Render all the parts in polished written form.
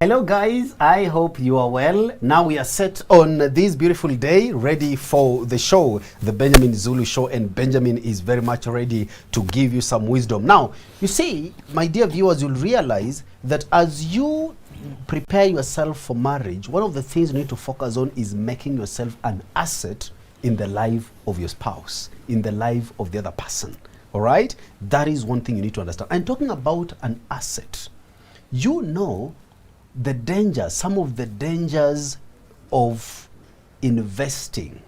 Hello guys, I hope you are well. Now we are set on this beautiful day, ready for the show, the Benjamin Zulu Show, and Benjamin is very much ready to give you some wisdom. Now, you see, my dear viewers, you'll realize that as you prepare yourself for marriage, one of the things you need to focus on is making yourself an asset in the life of your spouse, in the life of the other person. All right? That is one thing you need to understand. I'm talking about an asset. You know the dangers, some of the dangers of investing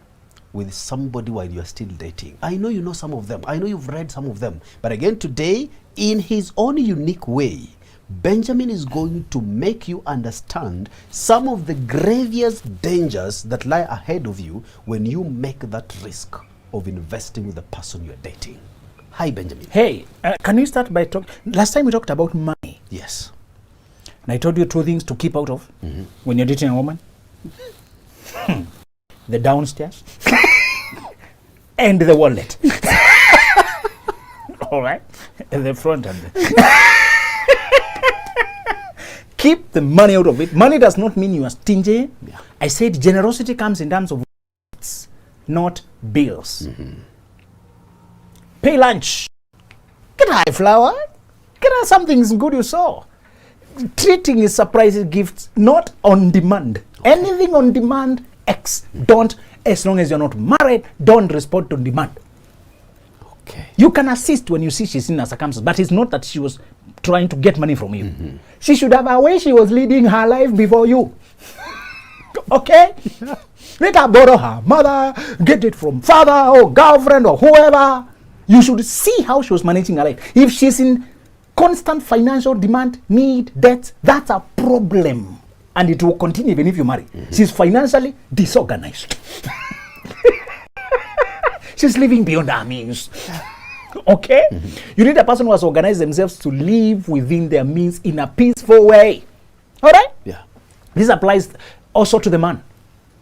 with somebody while you're still dating. I know you know some of them. I know you've read some of them. But again, today, in his own unique way, Benjamin is going to make you understand some of the gravest dangers that lie ahead of you when you make that risk of investing with the person you're dating. Hi, Benjamin. Hey, can we start by talking? Last time we talked about money. Yes. And I told you two things to keep out of when you're dating a woman. The downstairs and the wallet. All right? And the front and the... Keep the money out of it. Money does not mean you are stingy. Yeah. I said generosity comes in terms of gifts, not bills. Pay lunch. Get high flour. Get her something good you saw. Treating is surprising gifts, not on demand. Okay. Anything on demand, don't, as long as you're not married, don't respond to demand. Okay. You can assist when you see she's in a circumstance, but it's not that she was trying to get money from you. She should have a way she was leading her life before you. Okay? Let her borrow her mother, get it from father or girlfriend or whoever. You should see how she was managing her life. If she's in constant financial demand, need, debt, that's a problem. And it will continue even if you marry. She's financially disorganized. She's living beyond her means. Okay? You need a person who has organized themselves to live within their means in a peaceful way. All right? Yeah. This applies also to the man.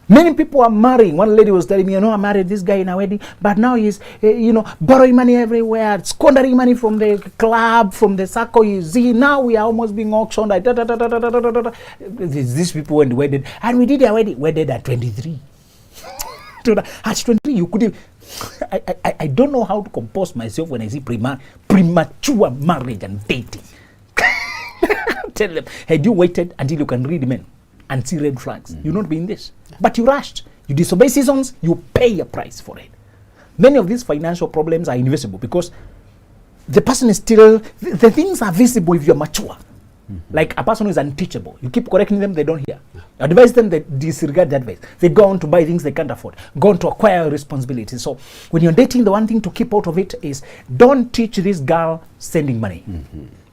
Many people are marrying. One lady was telling me, I married this guy in a wedding, but now he's, borrowing money everywhere, squandering money from the club, from the circle. You see, now we are almost being auctioned. Like, These people went wedded, and we did a wedded at 23. At 23, you could have... I don't know how to compose myself when I see premature marriage and dating. Tell them, had you waited until you can read men and see red flags, you'll not be in this. But you rushed. You disobey seasons, you pay a price for it. Many of these financial problems are invisible because the person is still, the things are visible if you're mature. Like a person who is unteachable. You keep correcting them, they don't hear. Advise them, they disregard the advice. They go on to buy things they can't afford. Go on to acquire responsibilities. So when you're dating, the one thing to keep out of it is don't teach this girl sending money.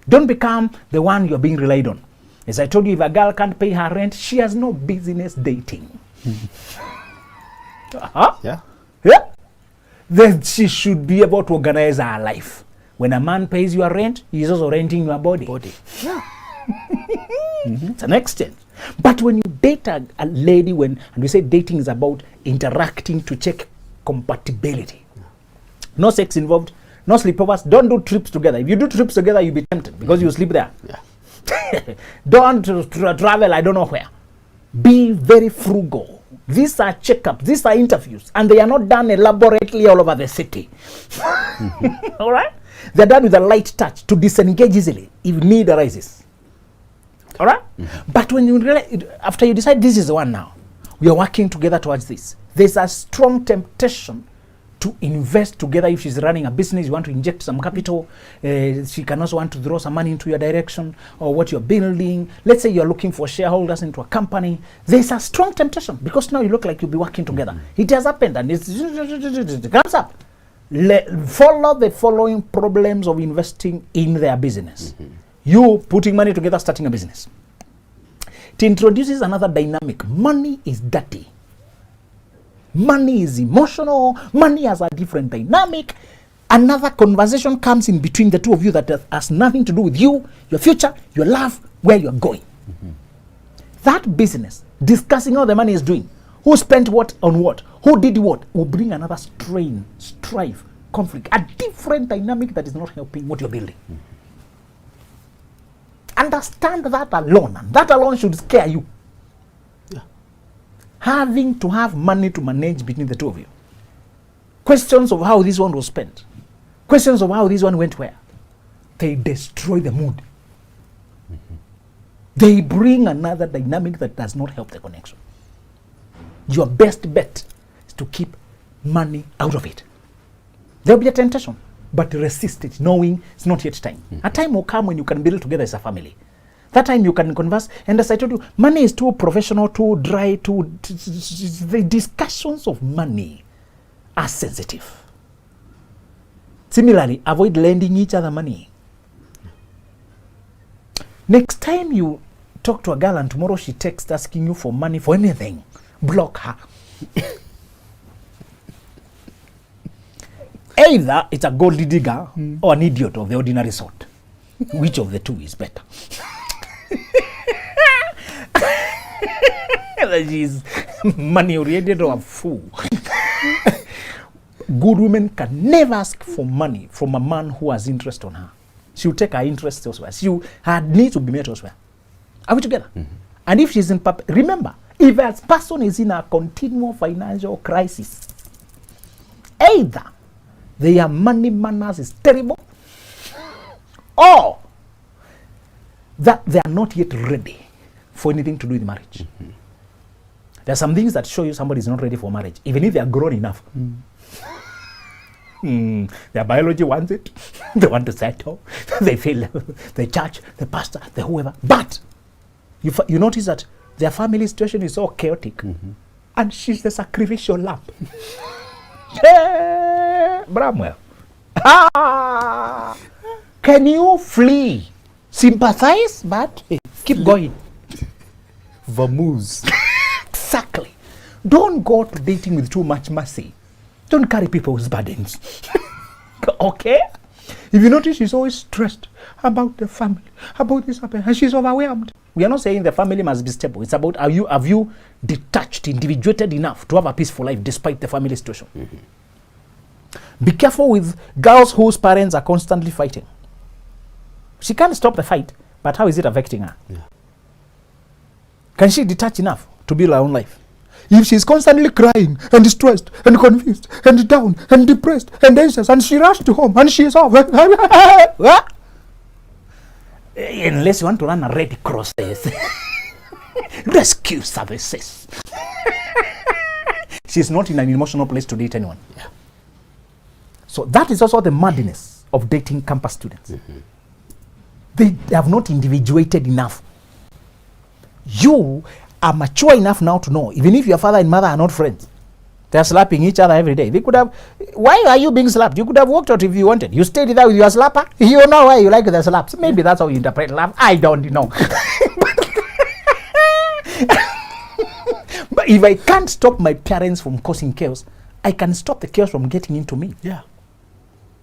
Don't become the one you're being relied on. As I told you, if a girl can't pay her rent, she has no business dating. Yeah. Then she should be able to organize her life. When a man pays your rent, he's also renting your body. Yeah. It's an exchange. But when you date a lady, and we say dating is about interacting to check compatibility. No sex involved, no sleepovers, don't do trips together. If you do trips together, you'll be tempted because you sleep there. Yeah. Don't travel, I don't know where. Be very frugal. These are checkups, these are interviews, and they are not done elaborately all over the city. All right? They're done with a light touch to disengage easily if need arises. All right? But when you realize, after you decide this is the one now, we are working together towards this, there's a strong temptation to invest together. If she's running a business, you want to inject some capital. She can also want to throw some money into your direction or what you're building. Let's say you're looking for shareholders into a company. There's a strong temptation because now you look like you'll be working together. It has happened and it comes up. Follow the following problems of investing in their business. You putting money together, starting a business. It introduces another dynamic. Money is dirty. Money is emotional. Money has a different dynamic. Another conversation comes in between the two of you that has nothing to do with you, your future, your love, where you're going. That business, discussing how the money is doing, who spent what on what, who did what, will bring another strain, strife, conflict, a different dynamic that is not helping what you're building. Understand that alone, and that alone should scare you. Yeah. Having to have money to manage between the two of you. Questions of how this one was spent. Questions of how this one went where. They destroy the mood. They bring another dynamic that does not help the connection. Your best bet is to keep money out of it. There will be a temptation, but resist it, knowing it's not yet time. A time will come when you can build together as a family. That time you can converse. And as I told you, money is too professional, too dry, the discussions of money are sensitive. Similarly, avoid lending each other money. Next time you talk to a girl and tomorrow she texts asking you for money for anything, block her. Either it's a gold digger or an idiot of the ordinary sort. Which of the two is better? Whether she's money oriented or a fool. Good women can never ask for money from a man who has interest on her. She'll take her interest elsewhere. Her needs will be met elsewhere. Are we together? And if she's in, remember, if a person is in a continual financial crisis, either their money manners is terrible, or that they are not yet ready for anything to do with marriage. There are some things that show you somebody is not ready for marriage, even if they are grown enough. Their biology wants it. They want to settle. They feel the church, the pastor, the whoever. But you notice that their family situation is so chaotic, and she's the sacrificial lamb. Bramwell. Can you flee? Sympathize, but keep going. Vamoose. Exactly. Don't go to dating with too much mercy. Don't carry people's burdens. Okay? If you notice, she's always stressed about the family, about this happening, and she's overwhelmed. We are not saying the family must be stable. It's about have you detached, individuated enough to have a peaceful life despite the family situation. Be careful with girls whose parents are constantly fighting. She can't stop the fight, but how is it affecting her? Yeah. Can she detach enough to build her own life? If she's constantly crying and distressed and confused and down and depressed and anxious and she rushed to home and she's off. Unless you want to run a Red Cross rescue services. She's not in an emotional place to date anyone. Yeah. So that is also the madness of dating campus students. They have not individuated enough. You are mature enough now to know, even if your father and mother are not friends, they are slapping each other every day. They could have, why are you being slapped? You could have walked out if you wanted. You stayed there with your slapper. You know why you like the slaps. Maybe that's how you interpret love. I don't know. But if I can't stop my parents from causing chaos, I can stop the chaos from getting into me. Yeah.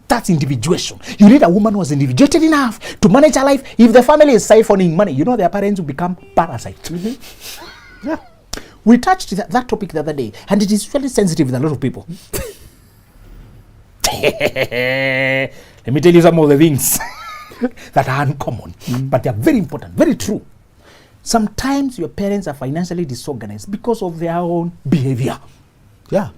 That's individuation. You need a woman who is individuated enough to manage her life. If the family is siphoning money, you know their parents will become parasites. Yeah. We touched that topic the other day, and it is really sensitive with a lot of people. Let me tell you some of the things that are uncommon, but they are very important, very true. Sometimes your parents are financially disorganized because of their own behavior. Yeah.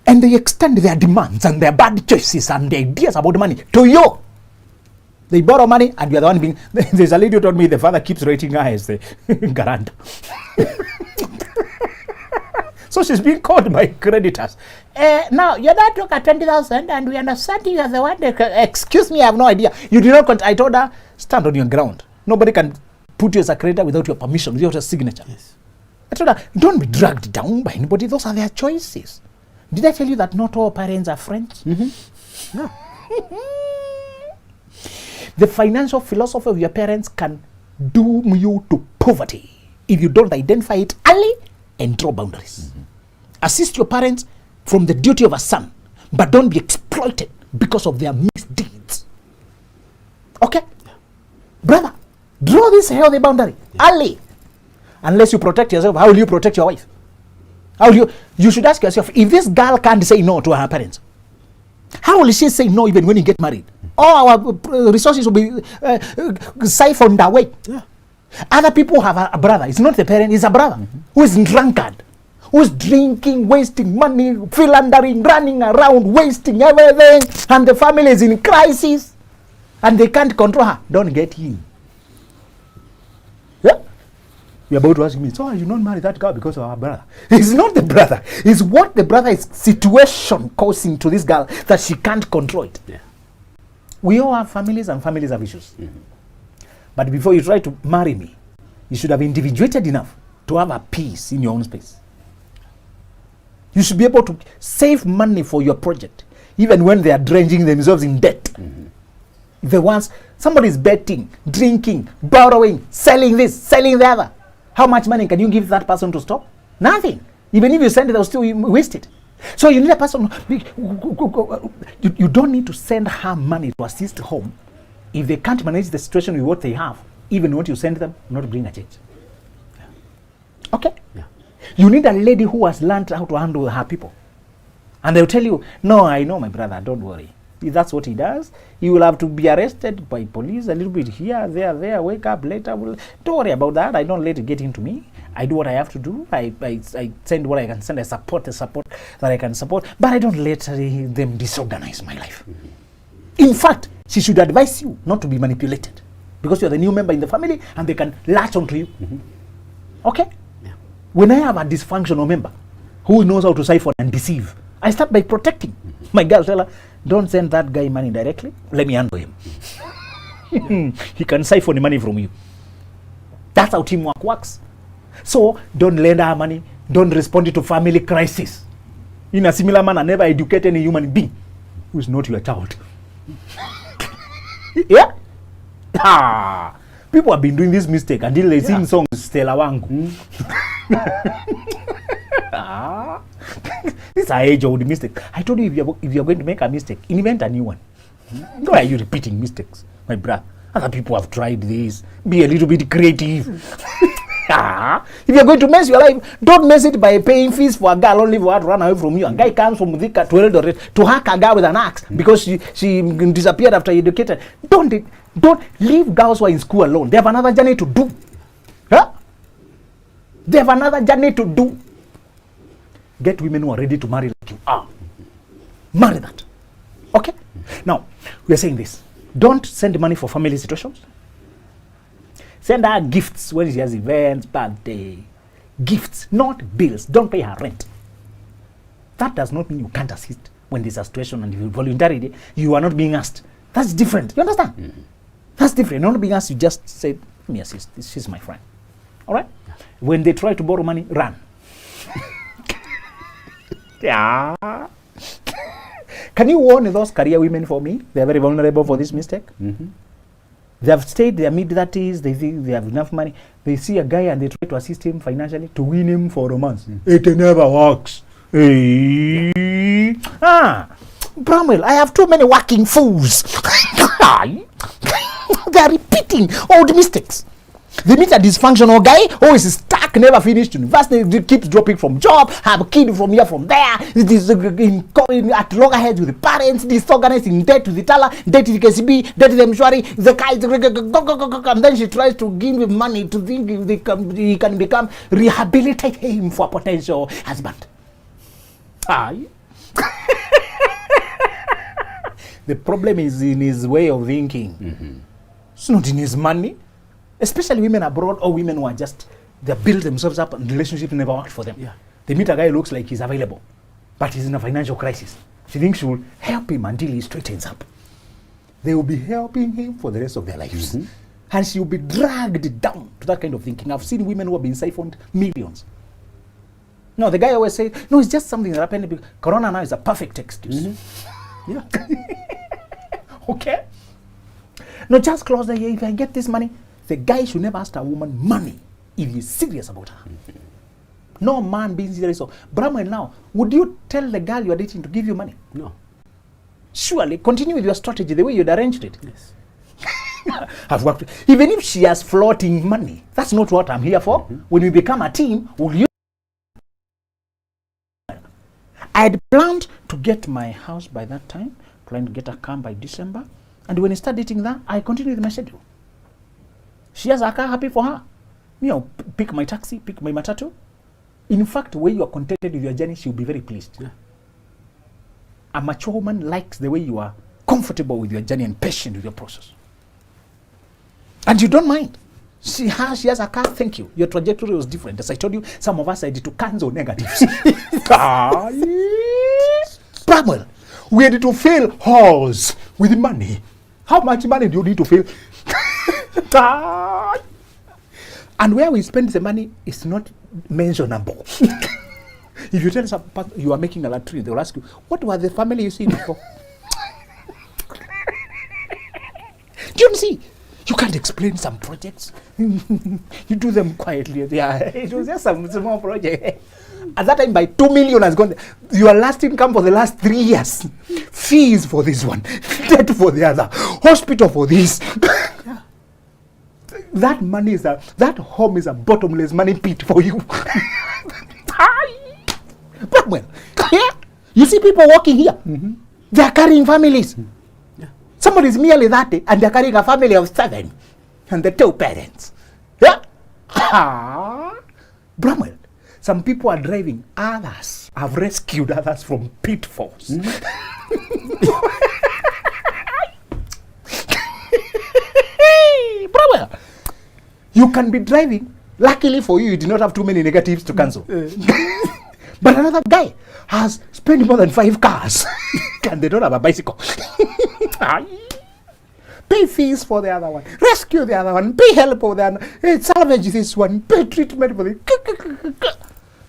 And they extend their demands and their bad choices and their ideas about money to you. They borrow money and you are the one being... There's a lady who told me the father keeps rating her as the guarantor. So she's being called by creditors. Now, your dad took a 20,000 and we understand you are the one that... Excuse me, I have no idea. You did not... I told her, stand on your ground. Nobody can put you as a creditor without your permission, without a signature. Yes. I told her, don't be dragged down by anybody. Those are their choices. Did I tell you that not all parents are friends? No. The financial philosophy of your parents can doom you to poverty if you don't identify it early and draw boundaries. Assist your parents from the duty of a son, but don't be exploited because of their misdeeds. Okay? Yeah. Brother, draw this healthy boundary early. Unless you protect yourself, how will you protect your wife? How will you should ask yourself, if this girl can't say no to her parents, how will she say no even when you get married? All our resources will be siphoned away. Yeah. Other people have a brother. It's not the parent, it's a brother who is drunkard, who's drinking, wasting money, philandering, running around, wasting everything, and the family is in crisis, and they can't control her. Don't get in. Yeah? You're about to ask me, so you don't marry that girl because of our brother. It's not the brother. It's what the brother is situation causing to this girl that she can't control it. Yeah. We all have families, and families have issues. But before you try to marry me, you should have individuated enough to have a peace in your own space. You should be able to save money for your project, even when they are drenching themselves in debt. The ones, somebody is betting, drinking, borrowing, selling this, selling the other. How much money can you give that person to stop? Nothing. Even if you send it, they'll still waste it. So you need a person, you don't need to send her money to assist home if they can't manage the situation with what they have. Even what you send them, not bring a change. Yeah. Okay? Yeah. You need a lady who has learned how to handle her people. And they'll tell you, no, I know my brother, don't worry. If that's what he does, he will have to be arrested by police a little bit here, there, wake up later. Don't worry about that. I don't let it get into me. I do what I have to do. I send what I can send. I support the support that I can support. But I don't let them disorganize my life. In fact, she should advise you not to be manipulated, because you're the new member in the family and they can latch onto you. Okay? Yeah. When I have a dysfunctional member who knows how to siphon and deceive, I start by protecting. My girl tell her, don't send that guy money directly. Let me handle him. He can siphon the money from you. That's how teamwork works. So don't lend her money. Don't respond to family crisis. In a similar manner, never educate any human being who is not your child. Yeah? People have been doing this mistake until they sing songs Stella Wangu. This is an age-old mistake. I told you, if you're going to make a mistake, invent a new one. Why are you repeating mistakes, my brother? Other people have tried this. Be a little bit creative. If you're going to mess your life, don't mess it by paying fees for a girl only for her to run away from you. A guy comes from Thika to Eldoret to hack a girl with an axe because she disappeared after educated. Don't leave girls who are in school alone. They have another journey to do. They have another journey to do. Get women who are ready to marry like you are. Marry that. Okay? Now, we are saying this. Don't send money for family situations. Send her gifts when she has events, birthday. Gifts, not bills. Don't pay her rent. That does not mean you can't assist when there's a situation and you voluntarily, you are not being asked. That's different. You understand? That's different. You're not being asked, you just say, let me assist. She's my friend. All right? Yeah. When they try to borrow money, run. Yeah. Can you warn those career women for me? They're very vulnerable for this mistake. They have stayed their mid-30s, they think they have enough money. They see a guy and they try to assist him financially to win him for romance. It never works. Hey. Bramwell, I have too many working fools. They are repeating old mistakes. They meet a dysfunctional guy who is stuck, never finished university, keeps dropping from job, have a kid from here, from there, is at loggerheads with the parents, disorganized, in debt to the teller, debt to the KCB, debt to the Mshwari, the guy, and then she tries to give him money to think he can become, rehabilitate him for a potential husband. The problem is in his way of thinking. It's not in his money. Especially women abroad or women who are just, they build themselves up and relationship never worked for them. Yeah. They meet a guy who looks like he's available, but he's in a financial crisis. She thinks she will help him until he straightens up. They will be helping him for the rest of their lives. And she will be dragged down to that kind of thinking. I've seen women who have been siphoned millions. No, the guy always says, no, it's just something that happened because Corona now is a perfect excuse. Yeah. Okay? No, just close the year. If I get this money, the guy should never ask a woman money if he's serious about her. No man being serious. So, Brahman, now, would you tell the girl you are dating to give you money? No. Surely, continue with your strategy the way you'd arranged it. Yes. I've worked. Even if she has floating money, that's not what I'm here for. When we become a team, will you? I had planned to get my house by that time, planned to get a car by December, And when you start dating that, I continue with my schedule. She has a car, happy for her. Me, I'll pick my taxi, pick my matatu. In fact, when you are contented with your journey, she'll be very pleased. Yeah. A mature woman likes the way you are comfortable with your journey and patient with your process. And you don't mind. She has a car, thank you. Your trajectory was different. As I told you, some of us had to cancel negatives. Well, we had to fill halls with money. How much money do you need to fill? And where we spend the money is not mentionable. If you tell some you are making a latrine, they will ask you, what was the family you see before? Do you see? You can't explain some projects. You do them quietly. Yeah, it was just some small project. At that time, by 2 million has gone. Your last income for the last 3 years. Fees for this one. Debt for the other. Hospital for this. Yeah. That money is that home is a bottomless money pit for you. But well, yeah. You see people walking here. Mm-hmm. They are carrying families. Mm-hmm. Yeah. Somebody is merely 30 and they are carrying a family of 7 and the 2 parents. Yeah. Bramwell. Some people are driving. Others have rescued others from pitfalls. Mm-hmm. Bramwell. You can be driving. Luckily for you, you did not have too many negatives to cancel. But another guy has spent more than 5 cars and they don't have a bicycle. Pay fees for the other one, rescue the other one, pay help for the other one, salvage this one, pay treatment for the...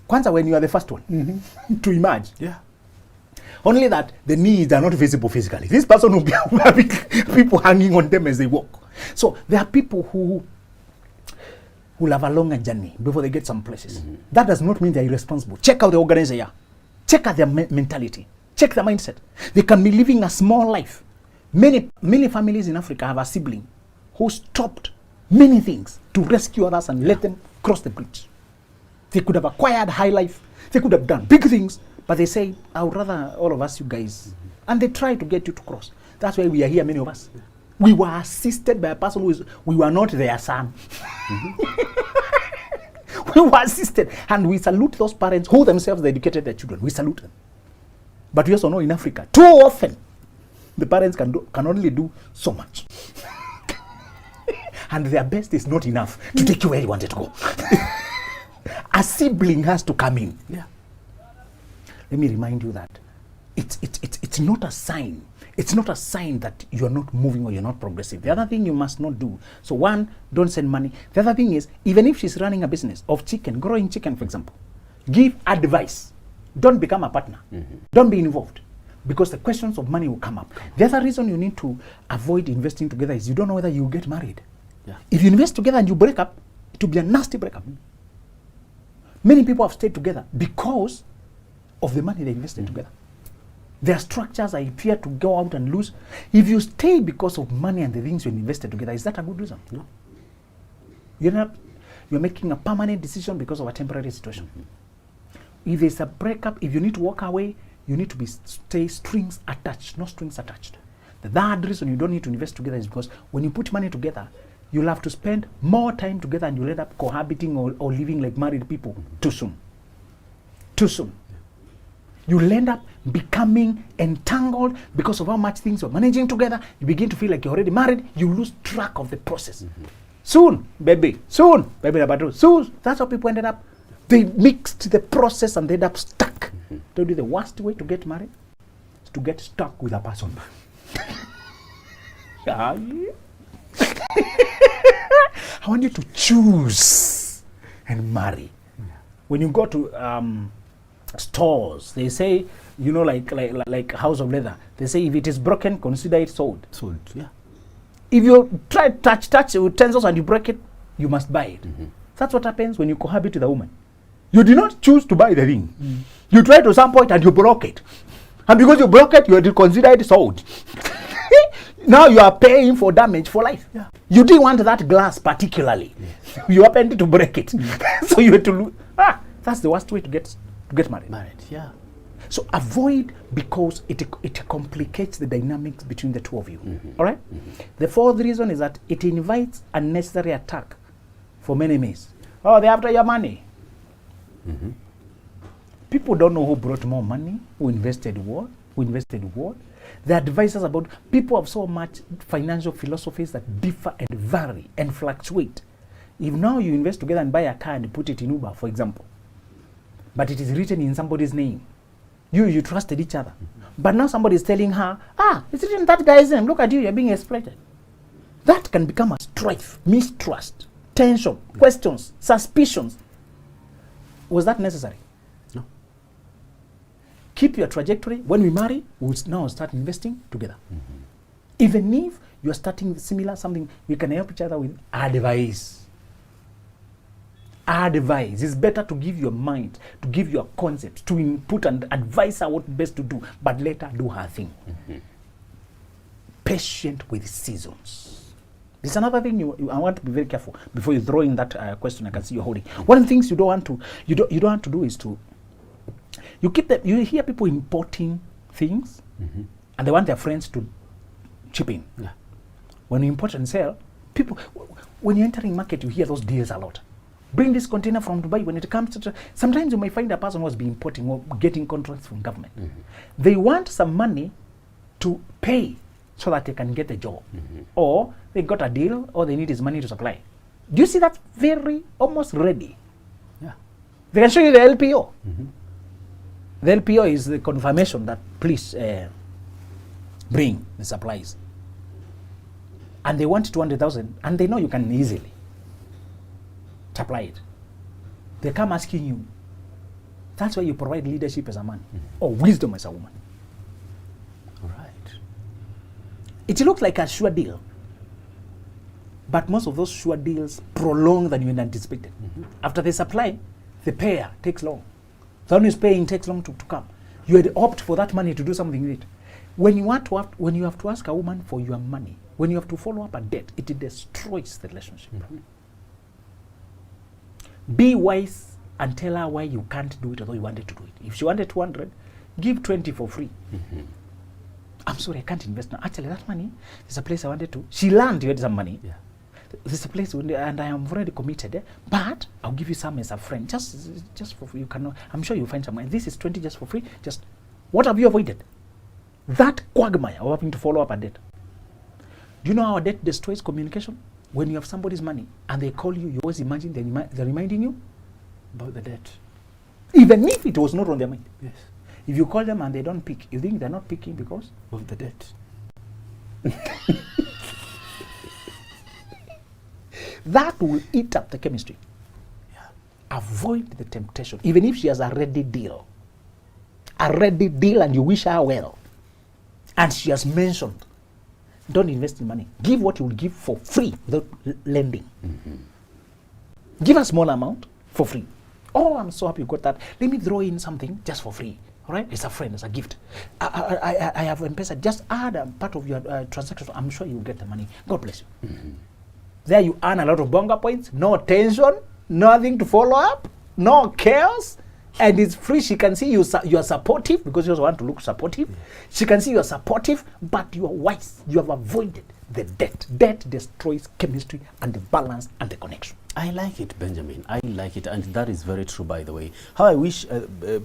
Kwanza when you are the first one to emerge. Yeah. Only that the needs are not visible physically. This person will be having people hanging on them as they walk. So there are people who will have a longer journey before they get some places. Mm-hmm. That does not mean they're irresponsible. Check out the organizer here. Check out their mentality. Check their mindset. They can be living a small life. Many families in Africa have a sibling who stopped many things to rescue others and let them cross the bridge. They could have acquired high life. They could have done big things, but they say, I would rather all of us, you guys. Mm-hmm. And they try to get you to cross. That's why we are here, many of us. Yeah. We were assisted by a person we were not their son. Mm-hmm. We were assisted. And we salute those parents who themselves educated their children. We salute them. But we also know in Africa, too often, the parents can only do so much. And their best is not enough to take you where you wanted to go. A sibling has to come in. Yeah. Let me remind you that it's not a sign. It's not a sign that you are not moving or you're not progressive. The other thing you must not do. So one, don't send money. The other thing is, even if she's running a business of chicken, growing chicken, for example, give advice. Don't become a partner. Mm-hmm. Don't be involved. Because the questions of money will come up. The other reason you need to avoid investing together is you don't know whether you will get married. Yeah. If you invest together and you break up, it will be a nasty breakup. Mm-hmm. Many people have stayed together because of the money they invested together. Their structures are here to go out and lose. If you stay because of money and the things you invested together, is that a good reason? No. You're making a permanent decision because of a temporary situation. Mm-hmm. If there's a breakup, if you need to walk away, you need to stay strings attached, not strings attached. The third reason you don't need to invest together is because when you put money together, you'll have to spend more time together and you'll end up cohabiting or living like married people too soon. Too soon. You'll end up becoming entangled because of how much things you're managing together. You begin to feel like you're already married. You lose track of the process. Mm-hmm. Soon, baby. Soon, baby. Soon. That's how people ended up. They mixed the process and they end up stuck. Mm-hmm. Told you the worst way to get married is to get stuck with a person. I want you to choose and marry. Yeah. When you go to stores, they say, you know, like House of Leather, they say if it is broken, consider it sold. Sold, yeah. If you try touch utensils and you break it, you must buy it. Mm-hmm. That's what happens when you cohabit with a woman. You did not choose to buy the thing. Mm. You tried to sample it and you broke it. And because you broke it, you had to consider it sold. Now you are paying for damage for life. Yeah. You didn't want that glass particularly. Yes. You happened to break it. So you had to lose. That's the worst way to get married. Yeah. So avoid, because it complicates the dynamics between the two of you. All right? The fourth reason is that it invites unnecessary attack from enemies. Oh, they're after your money. People don't know who brought more money, who invested what. The advisors about people have so much financial philosophies that differ and vary and fluctuate. If now you invest together and buy a car and put it in Uber, for example, but it is written in somebody's name, you trusted each other. But now somebody is telling her, it's written that guy's name, look at you, you're being exploited. That can become a strife, mistrust, tension, questions, suspicions. Was that necessary? No. Keep your trajectory. When we marry, we'll now start investing together. Even if you're starting similar something, we can help each other with advice. Advice. It's better to give your mind, to give your concepts, to input and advise her what best to do, but let her do her thing. Patient with seasons. This is another thing I want to be very careful before you throw in that question. I can see you're holding. One of the things you don't want to do is to you hear people importing things, and they want their friends to chip in. Yeah. When you import and sell, people, when you're entering market, you hear those deals a lot. Bring this container from Dubai. When it comes to, sometimes you may find a person who has been importing or getting contracts from government. They want some money to pay so that they can get a job, or they got a deal, or they need his money to supply. Do you see that very almost ready? Yeah. They can show you the LPO. The LPO is the confirmation that please bring the supplies. And they want 200,000, and they know you can easily supply it. They come asking you. That's why you provide leadership as a man, or wisdom as a woman. All right. It looks like a sure deal, but most of those sure deals prolong than you had anticipated. After they supply, the payer takes long. The one who's paying takes long to come. You had opted for that money to do something with it. When you have to ask a woman for your money, when you have to follow up a debt, it destroys the relationship. Be wise and tell her why you can't do it, although you wanted to do it. If she wanted 200, give 20 for free. I'm sorry, I can't invest now. Actually, that money, there's a place I wanted to. She learned you had some money. Yeah. There's a place, and I am already committed, but I'll give you some as a friend. Just for free. You cannot. I'm sure you'll find some money. This is 20 just for free. Just, what have you avoided? That quagmire of having to follow up a debt. Do you know how a debt destroys communication? When you have somebody's money and they call you, you always imagine they're reminding you about the debt. Even if it was not on their mind. Yes. If you call them and they don't pick, you think they're not picking because of the debt. That will eat up the chemistry. Yeah. Avoid the temptation. Even if she has a ready deal and you wish her well, and she has mentioned, don't invest in money. Give what you will give for free without lending. Give a small amount for free. Oh, I'm so happy you got that. Let me throw in something just for free. All right? It's a friend, it's a gift. I have M-Pesa. Just add a part of your transaction. I'm sure you'll get the money. God bless you. There you earn a lot of bonga points. No tension. Nothing to follow up. No chaos. And it's free. She can see you are supportive, because you also want to look supportive. She can see you are supportive, but you are wise. You have avoided the debt. Debt destroys chemistry and the balance and the connection. I like it, Benjamin. I like it. And that is very true, by the way. How I wish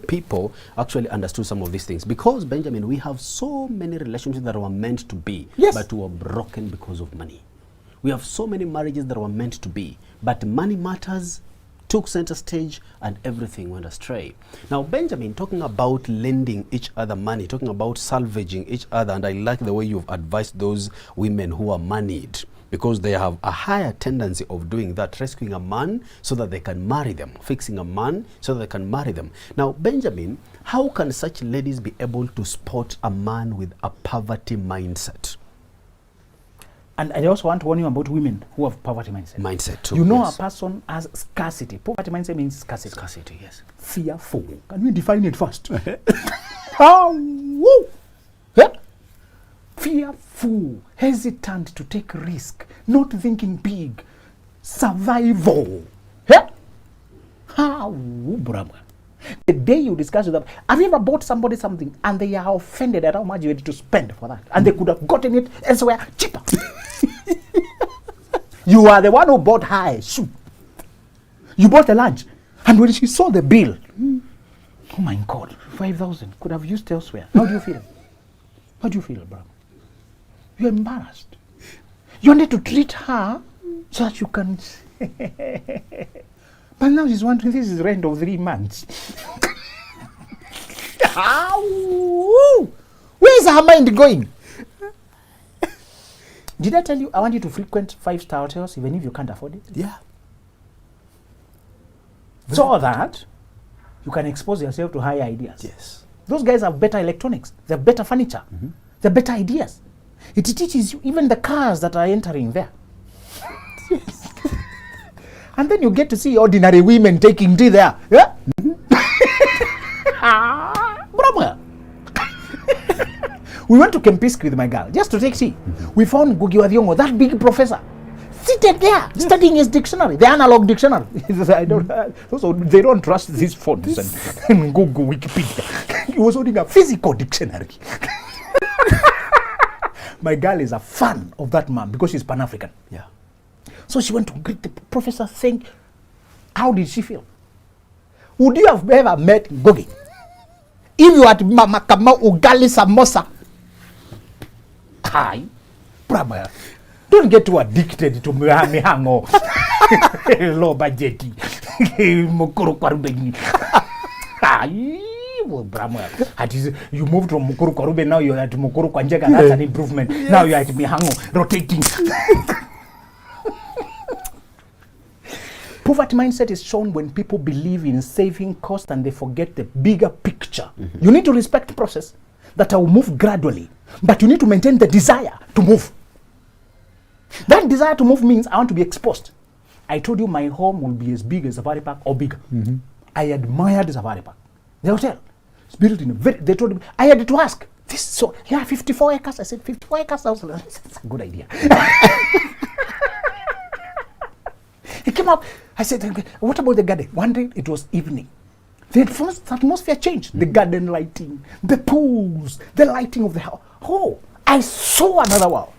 people actually understood some of these things. Because, Benjamin, we have so many relationships that were meant to be, but were broken because of money. We have so many marriages that were meant to be, but money matters took center stage and everything went astray. Now, Benjamin, talking about lending each other money, talking about salvaging each other, and I like the way you've advised those women who are moneyed, because they have a higher tendency of doing that, rescuing a man so that they can marry them, fixing a man so that they can marry them. Now, Benjamin, how can such ladies be able to spot a man with a poverty mindset? And I also want to warn you about women who have poverty mindset. Mindset too. You know, a person has scarcity. Poverty mindset means scarcity. Scarcity, yes. Fearful. Can we define it first? Woo! Yeah. Fearful, hesitant to take risk, not thinking big, survival. Yeah. The day you discuss with them, have you ever bought somebody something and they are offended at how much you had to spend for that? And they could have gotten it elsewhere cheaper. You are the one who bought her a shoe. You bought a lunch. And when she saw the bill, oh my God, 5,000 could have used elsewhere. How do you feel? How do you feel, bro? You're embarrassed. You wanted to treat her so that you can... But now she's wondering, this is rent of 3 months. Where's her mind going? Did I tell you I want you to frequent 5-star hotels even if you can't afford it? Yeah. So that you can expose yourself to higher ideas. Yes. Those guys have better electronics. They have better furniture. They have better ideas. It teaches you even the cars that are entering there. Yes. And then you get to see ordinary women taking tea there. Yeah? Bravo. We went to Kempisk with my girl just to take tea. We found Gugi Wadhiongo, that big professor, seated there, studying his dictionary, the analog dictionary. I don't, so they don't trust these phones and Google Wikipedia. He was holding a physical dictionary. My girl is a fan of that man because she's Pan-African. Yeah. So she went to greet the professor saying, how did she feel? Would you have ever met Gogi if you had Mama Kama Ugali Samosa? Hi, brother. Don't get too addicted to mihango. Low budget. Mukuru Kwarube. Hi, brother. You moved from Mukuru Kwarube, now you're at Mukuru Kwanjega. That's an improvement. Yes. Now you're at mihango, rotating. Poverty mindset is shown when people believe in saving cost and they forget the bigger picture. You need to respect the process that I will move gradually, but you need to maintain the desire to move. That desire to move means I want to be exposed. I told you my home will be as big as Safari Park or bigger. I admired the Safari Park. The hotel. It's built in a very, they told me, I had to ask, this, so, yeah, 54 acres. I said, 54 acres? That's a good idea. He came up, I said, what about the garden? One day it was evening. The atmosphere changed. The garden lighting, the pools, the lighting of the house. Oh, I saw another world.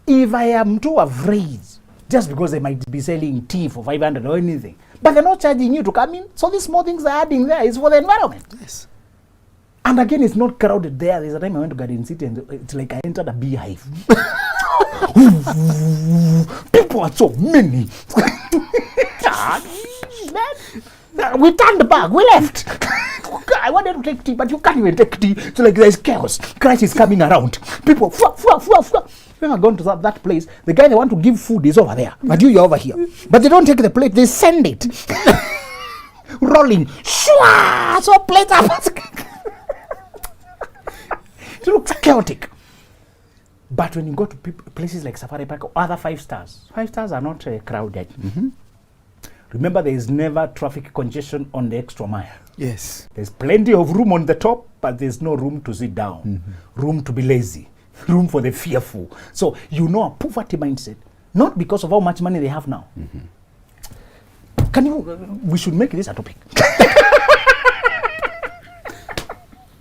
If I am too afraid, just because they might be selling tea for 500 or anything, but they're not charging you to come in, so these small things are adding there is for the environment. Yes. And again, it's not crowded there. There's a time I went to Garden City and it's like I entered a beehive. People are so many. We turned back, we left. I wanted to take tea, but you can't even take tea. So like there's chaos. Christ is coming around. People, when I gone to that place, the guy they want to give food is over there, but you're over here. But they don't take the plate, they send it. Rolling. Shwa! So plates up. It looks chaotic. But when you go to places like Safari Park or other 5 stars, 5 stars are not crowded. Remember, there is never traffic congestion on the extra mile. Yes. There's plenty of room on the top, but there's no room to sit down, room to be lazy, room for the fearful. So you know a poverty mindset, not because of how much money they have now. Can you? We should make this a topic.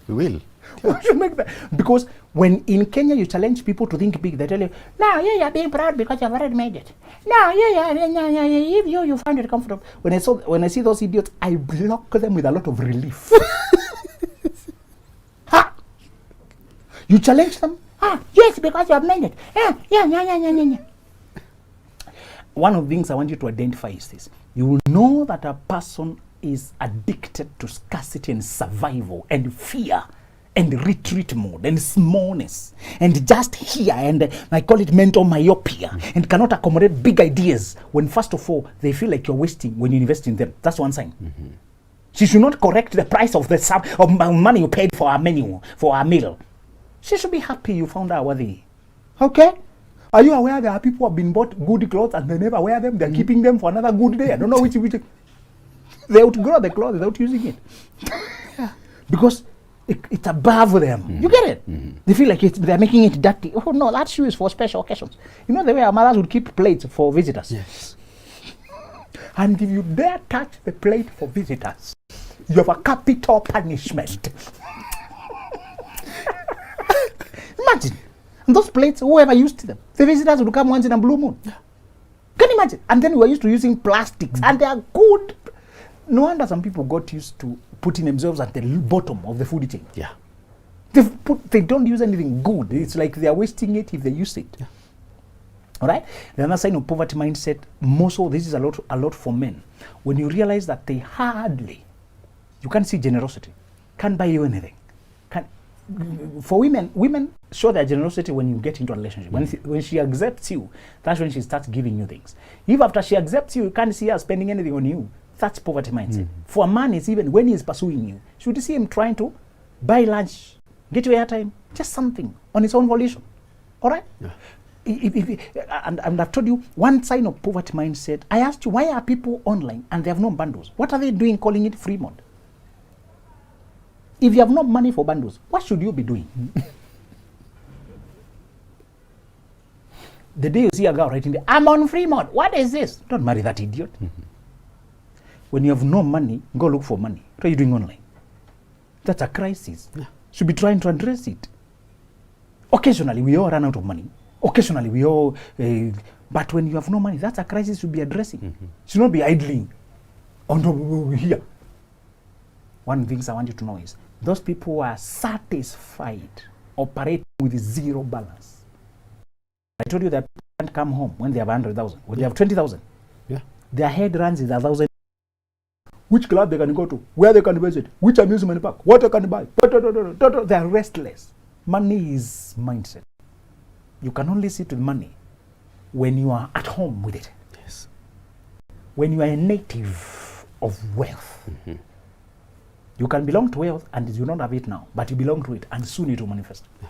We will. We should make that, because when in Kenya you challenge people to think big, they tell you, no, you're being proud because you've already made it. No, if you find it comfortable. When I see those idiots, I block them with a lot of relief. Ha! You challenge them? Yes, because you have made it. Yeah. One of the things I want you to identify is this. You will know that a person is addicted to scarcity and survival and fear and retreat mode and smallness and just here, and I call it mental myopia, and cannot accommodate big ideas when first of all they feel like you're wasting when you invest in them. That's one sign. She should not correct the price of the sum of money you paid for our menu, for our meal. She should be happy you found her worthy. Okay? Are you aware there are people who have been bought good clothes and they never wear them? They're keeping them for another good day. I don't know which. They outgrow the clothes without using it. Because it's above them. You get it? They feel like they're making it dirty. Oh no, that shoe is for special occasions. You know the way our mothers would keep plates for visitors? Yes. And if you dare touch the plate for visitors, you have a capital punishment. Imagine. And those plates, whoever used them, the visitors would come once in a blue moon. Yeah. Can you imagine? And then we were used to using plastics, and they are good. No wonder some people got used to putting themselves at the bottom of the food chain. Yeah. They don't use anything good. It's like they are wasting it if they use it. Yeah. All right. The other sign of poverty mindset, more so, this is a lot for men. When you realize that they hardly, you can't see generosity, can't buy you anything. For women show their generosity when you get into a relationship. When she accepts you, that's when she starts giving you things. If after she accepts you, you can't see her spending anything on you, that's poverty mindset. For a man, it's even when he's pursuing you, should you see him trying to buy lunch, get you airtime, just something on his own volition. All right? Yeah. And I've told you one sign of poverty mindset. I asked you, why are people online and they have no bundles? What are they doing calling it free mode? If you have no money for bundles, what should you be doing? The day you see a girl writing, I'm on free mode, what is this? Don't marry that idiot. When you have no money, go look for money. What are you doing online? That's a crisis. Yeah. Should be trying to address it. Occasionally, we all run out of money. Occasionally, we all... but when you have no money, that's a crisis you should be addressing. Should not be idling. Oh no, here. One of the things I want you to know is, those people who are satisfied operating with zero balance. I told you that people can't come home when they have 100,000. When they have 20,000, yeah, their head runs with 1,000. Which club they can go to, where they can visit, which amusement park, what they can buy. They are restless. Money is mindset. You can only see to money when you are at home with it. Yes. When you are a native of wealth. You can belong to wealth and you don't have it now, but you belong to it and soon it will manifest. Yeah.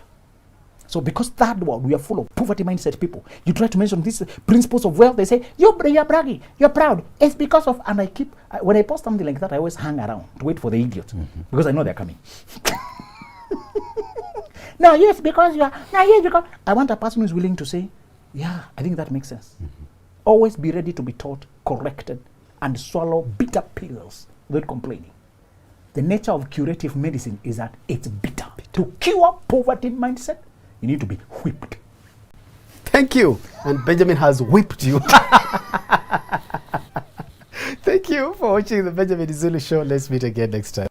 So because that world, we are full of poverty mindset people. You try to mention these principles of wealth, they say, you're bragging, you're proud. It's because of, and I keep, when I post something like that, I always hang around to wait for the idiots because I know they're coming. No, yes, because you are, no, yes, because, I want a person who's willing to say, yeah, I think that makes sense. Always be ready to be taught, corrected, and swallow bitter pills without complaining. The nature of curative medicine is that it's bitter. To cure poverty mindset, you need to be whipped. Thank you. And Benjamin has whipped you. Thank you for watching the Benjamin Zulu Show. Let's meet again next time.